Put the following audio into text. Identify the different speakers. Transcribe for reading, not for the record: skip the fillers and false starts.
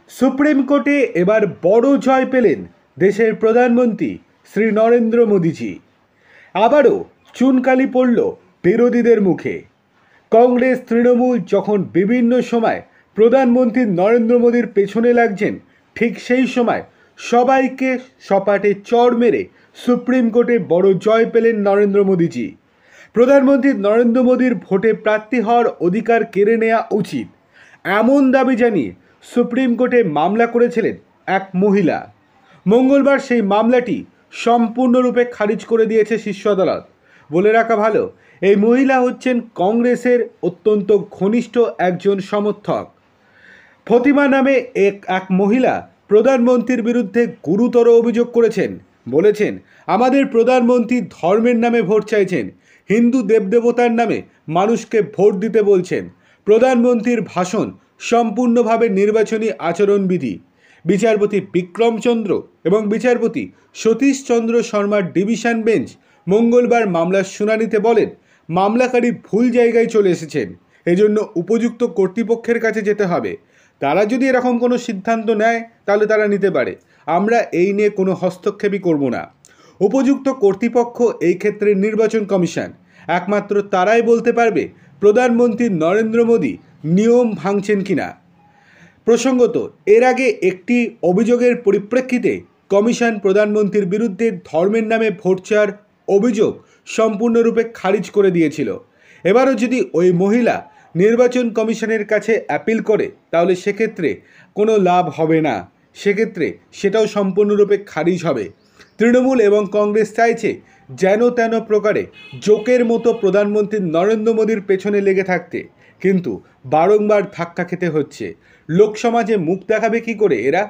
Speaker 1: Supreme কোর্টে এবার বড় জয় পেলেন দেশের প্রধানমন্ত্রী শ্রী নরেন্দ্র মোদীজি। আবারও চুনকালি পড়ল বিরোধীদের মুখে। কংগ্রেস তৃণমূল যখন বিভিন্ন সময় প্রধানমন্ত্রী নরেন্দ্র মোদীর পেছনে লাগছেন, ঠিক সেই সময় সবাইকে সপাটে চড় মেরে সুপ্রিম কোর্টে বড় জয় পেলেন নরেন্দ্র মোদীজি। প্রধানমন্ত্রী নরেন্দ্র মোদীর ভোটে প্রার্থী হওয়ার অধিকার কেড়ে নেওয়া উচিত, এমন দাবি জানিয়ে সুপ্রিম কোর্টে মামলা করেছিলেন এক মহিলা। মঙ্গলবার সেই মামলাটি সম্পূর্ণরূপে খারিজ করে দিয়েছে শীর্ষ আদালত। বলে রাখা ভালো, এই মহিলা হচ্ছেন কংগ্রেসের অত্যন্ত ঘনিষ্ঠ একজন সমর্থক। ফতিমা নামে এক মহিলা প্রধানমন্ত্রীর বিরুদ্ধে গুরুতর অভিযোগ করেছেন। বলেছেন, আমাদের প্রধানমন্ত্রী ধর্মের নামে ভোট চাইছেন, হিন্দু দেবদেবতার নামে মানুষকে ভোট দিতে বলছেন। প্রধানমন্ত্রীর ভাষণ সম্পূর্ণভাবে নির্বাচনী আচরণবিধি। বিচারপতি বিক্রমচন্দ্র এবং বিচারপতি সতীশ চন্দ্র শর্মার ডিভিশন বেঞ্চ মঙ্গলবার মামলার শুনানিতে বলেন, মামলাকারী ভুল জায়গায় চলে এসেছেন, এজন্য উপযুক্ত কর্তৃপক্ষের কাছে যেতে হবে। তারা যদি এরকম কোনো সিদ্ধান্ত নেয় তাহলে তারা নিতে পারে, আমরা এই নিয়ে কোনো হস্তক্ষেপই করব না। উপযুক্ত কর্তৃপক্ষ এই ক্ষেত্রে নির্বাচন কমিশন, একমাত্র তারাই বলতে পারবে প্রধানমন্ত্রী নরেন্দ্র মোদী নিয়ম ভাঙছেন কিনা। প্রসঙ্গত, এর আগে একটি অভিযোগের পরিপ্রেক্ষিতে কমিশন প্রধানমন্ত্রীর বিরুদ্ধে ধর্মের নামে ভোট চাওয়ার অভিযোগ সম্পূর্ণরূপে খারিজ করে দিয়েছিল। এবারও যদি ওই মহিলা নির্বাচন কমিশনের কাছে অ্যাপিল করে তাহলে সেক্ষেত্রে কোনো লাভ হবে না, সেক্ষেত্রে সেটাও সম্পূর্ণরূপে খারিজ হবে। তৃণমূল এবং কংগ্রেস চাইছে যেন তেন প্রকারে জোকের মতো প্রধানমন্ত্রী নরেন্দ্র মোদীর পেছনে লেগে থাকতে, কিন্তু বারংবার ধাক্কা খেতে হচ্ছে। লোকসমাজে মুখ দেখাবে কী করে এরা?